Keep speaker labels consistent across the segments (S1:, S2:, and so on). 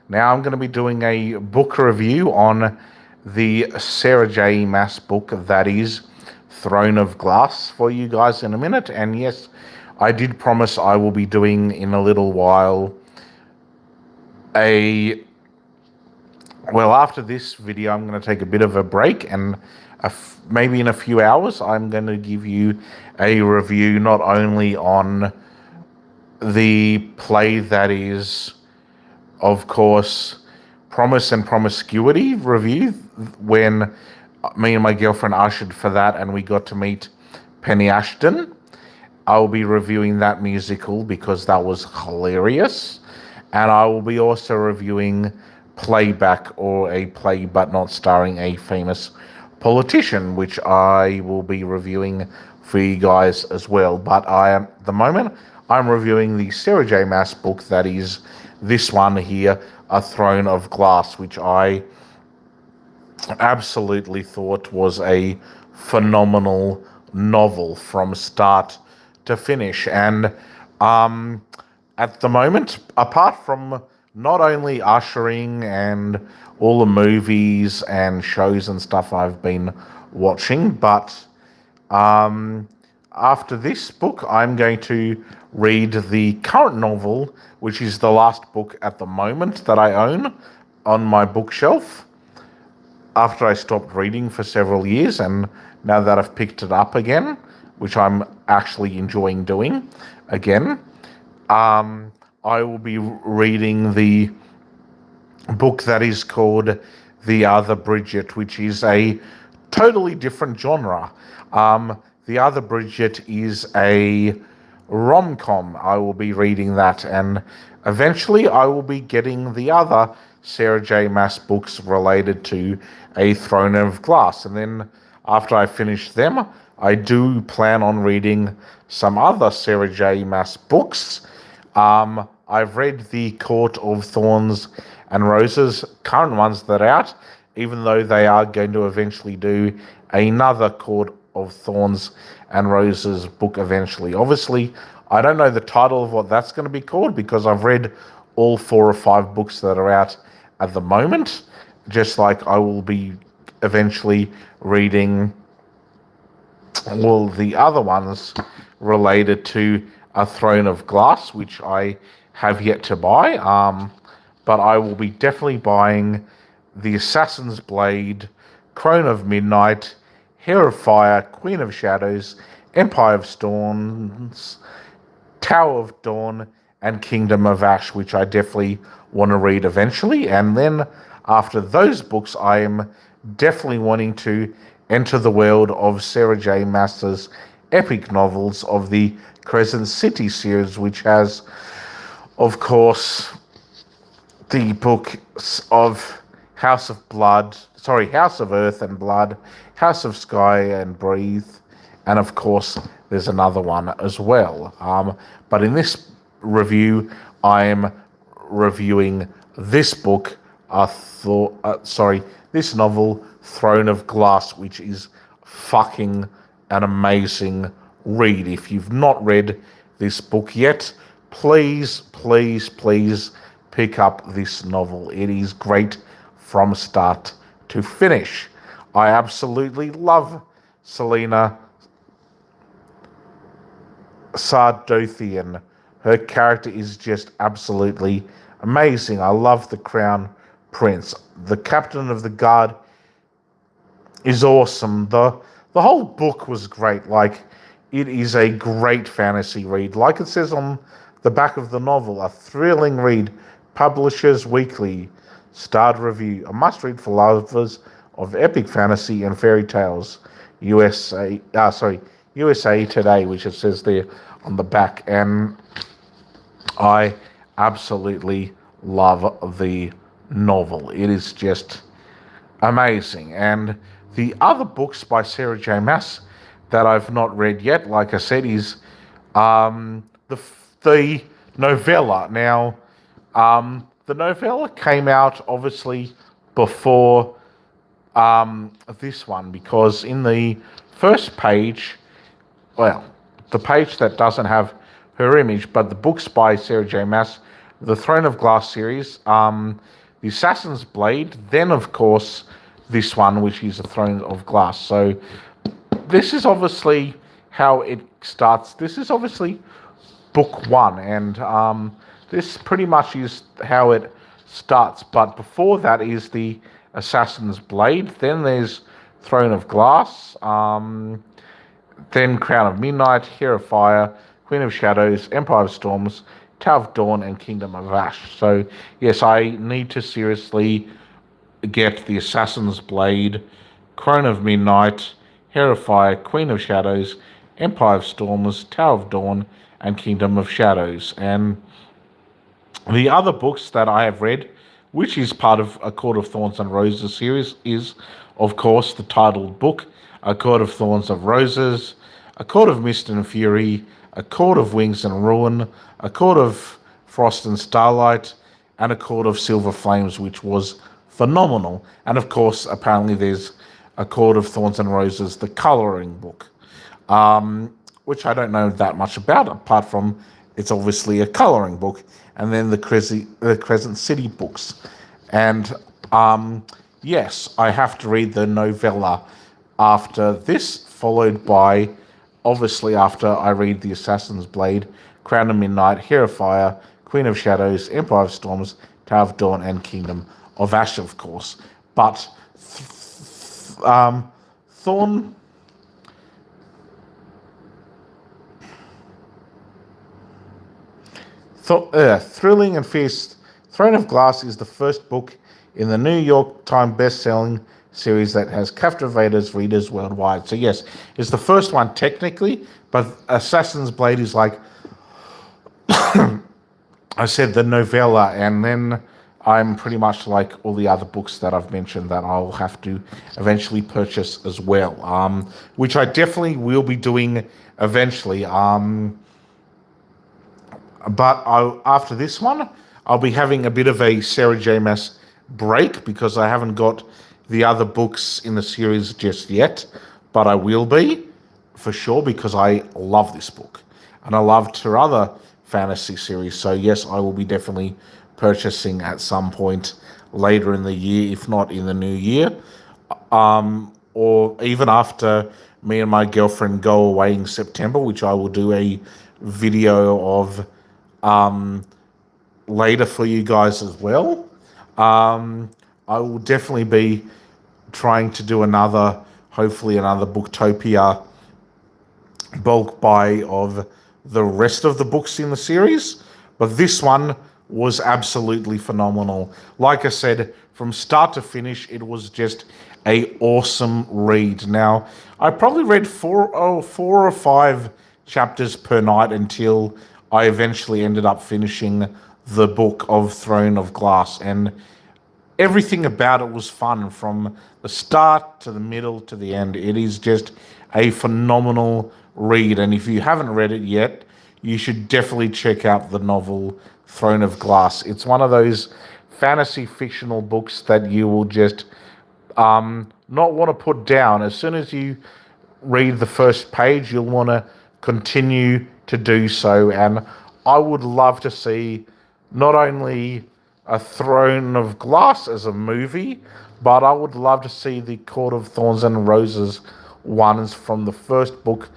S1: Now I'm going to be doing a book review on the Sarah J Maas book that is Throne of Glass for you guys in a minute. And yes, I did promise I will be doing in a little while after this video, I'm going to take a bit of a break, and maybe in a few hours, I'm going to give you a review not only on the play that is, of course, Promise and Promiscuity review, when me and my girlfriend ushered for that and we got to meet Penny Ashton. I'll be reviewing that musical because that was hilarious. And I will be also reviewing Playback, or a play but not starring a famous politician, which I will be reviewing for you guys as well. But at the moment, I'm reviewing the Sarah J Maas book that is this one here, A Throne of Glass, which I absolutely thought was a phenomenal novel from start to finish. And at the moment, apart from not only ushering and all the movies and shows and stuff I've been watching, but after this book, I'm going to read the current novel, which is the last book at the moment that I own on my bookshelf, after I stopped reading for several years, and now that I've picked it up again, which I'm actually enjoying doing again, I will be reading the book that is called The Other Bridget, which is a totally different genre. The Other Bridget is a rom-com. I will be reading that, and eventually I will be getting the other Sarah J Maas books related to A Throne of Glass. And then after I finish them, I do plan on reading some other Sarah J Maas books. I've read the Court of Thorns and Roses, current ones that are out, even though they are going to eventually do another Court of Thorns and Roses book eventually. Obviously, I don't know the title of what that's going to be called because I've read all 4 or 5 books that are out at the moment, just like I will be eventually reading all the other ones related to A Throne of Glass, which I have yet to buy, but I will be definitely buying The Assassin's Blade, Crone of Midnight, Hair of Fire, Queen of Shadows, Empire of Storms, Tower of Dawn, and Kingdom of Ash, which I definitely want to read eventually. And then after those books, I am definitely wanting to enter the world of Sarah J Maas's epic novels of the Crescent City series, which has, of course, the books of House of Earth and Blood, House of Sky and Breathe, and of course there's another one as well. But in this review, I'm reviewing this book, this novel, Throne of Glass, which is fucking an amazing read. If you've not read this book yet, please pick up this novel. It is great from start to finish. I absolutely love Selena Sardothian. Her character is just absolutely amazing. I love the Crown Prince. The Captain of the Guard is awesome. The whole book was great. Like, it is a great fantasy read. Like it says on the back of the novel, a thrilling read, Publishers Weekly, starred review, a must-read for lovers of epic fantasy and fairy tales. USA Today, which it says there on the back. And I absolutely love the novel. It is just amazing. And the other books by Sarah J Maas that I've not read yet, like I said, is the novella. Now, the novella came out obviously before this one, because in the first page, well, the page that doesn't have her image, but the books by Sarah J Maas the Throne of Glass series, the Assassin's Blade, then of course this one, which is the Throne of Glass. So this is obviously how it starts. This is obviously book one, and this pretty much is how it starts. But before that is the Assassin's Blade. Then there's Throne of Glass. Then Crown of Midnight, Hair of Fire, Queen of Shadows, Empire of Storms, Tower of Dawn, and Kingdom of Ash. So yes, I need to seriously get the Assassin's Blade, Crown of Midnight, Hair of Fire, Queen of Shadows, Empire of Storms, Tower of Dawn, and Kingdom of Shadows. And the other books that I have read, which is part of A Court of Thorns and Roses series, is, of course, the titled book, A Court of Thorns and Roses, A Court of Mist and Fury, A Court of Wings and Ruin, A Court of Frost and Starlight, and A Court of Silver Flames, which was phenomenal. And of course, apparently there's A Court of Thorns and Roses, the colouring book, which I don't know that much about, apart from it's obviously a colouring book. And then the Crescent City books. And yes, I have to read the novella after this, followed by, obviously, after I read The Assassin's Blade, Crown of Midnight, Hair of Fire, Queen of Shadows, Empire of Storms, Tower of Dawn, and Kingdom of Ash, of course. But Thorn... Thrilling and Fierce, Throne of Glass is the first book in the New York Times best-selling series that has captivated readers worldwide. So yes, it's the first one technically, but Assassin's Blade is like I said, the novella, and then I'm pretty much like all the other books that I've mentioned that I'll have to eventually purchase as well, which I definitely will be doing eventually. But after this one, I'll be having a bit of a Sarah J Maas break because I haven't got the other books in the series just yet. But I will be, for sure, because I love this book. And I loved her other fantasy series. So yes, I will be definitely purchasing at some point later in the year, if not in the new year. Or even after me and my girlfriend go away in September, which I will do a video of later for you guys as well. I will definitely be trying to do hopefully another Booktopia bulk buy of the rest of the books in the series. But this one was absolutely phenomenal. Like I said, from start to finish, it was just a awesome read. Now, I probably read four or five chapters per night until I eventually ended up finishing the book of Throne of Glass, and everything about it was fun from the start to the middle to the end. It is just a phenomenal read, and if you haven't read it yet, you should definitely check out the novel Throne of Glass. It's one of those fantasy fictional books that you will just not want to put down. As soon as you read the first page, you'll want to continue to do so. And I would love to see not only a Throne of Glass as a movie, but I would love to see the Court of Thorns and Roses ones from the first book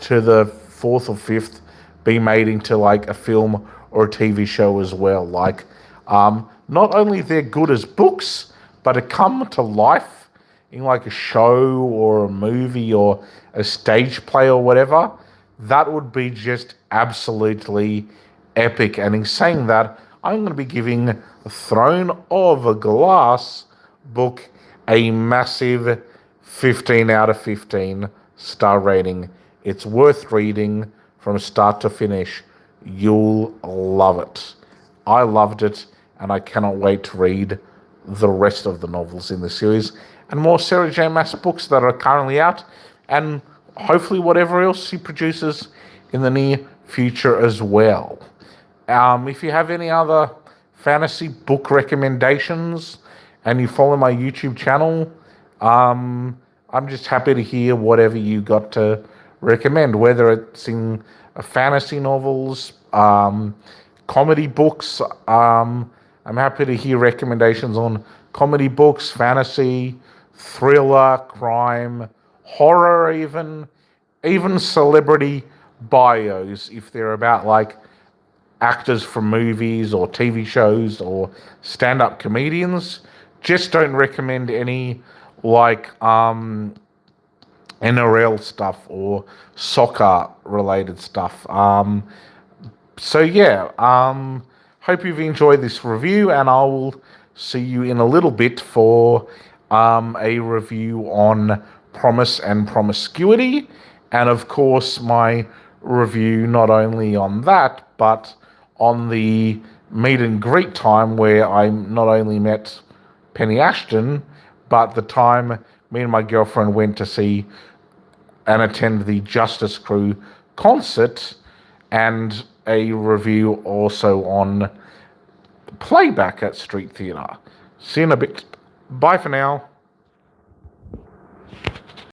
S1: to the fourth or fifth be made into like a film or a TV show as well. Like, not only they're good as books, but to come to life in like a show or a movie or a stage play or whatever, that would be just absolutely epic. And in saying that, I'm going to be giving the Throne of Glass book a massive 15 out of 15 star rating. It's worth reading from start to finish. You'll love it. I loved it, and I cannot wait to read the rest of the novels in the series and more Sarah J Maas books that are currently out, and hopefully whatever else she produces in the near future as well. If you have any other fantasy book recommendations and you follow my YouTube channel, I'm just happy to hear whatever you got to recommend, whether it's in fantasy novels, comedy books. I'm happy to hear recommendations on comedy books, fantasy, thriller, crime, horror, even celebrity bios if they're about like actors from movies or TV shows or stand-up comedians. Just don't recommend any like NRL stuff or soccer related stuff. So yeah, hope you've enjoyed this review, and I will see you in a little bit for a review on Promise and Promiscuity, and of course my review not only on that but on the meet and greet time where I not only met Penny Ashton, but the time me and my girlfriend went to see and attend the Justice Crew concert, and a review also on playback at Street Theatre. See you in a bit. Bye for now.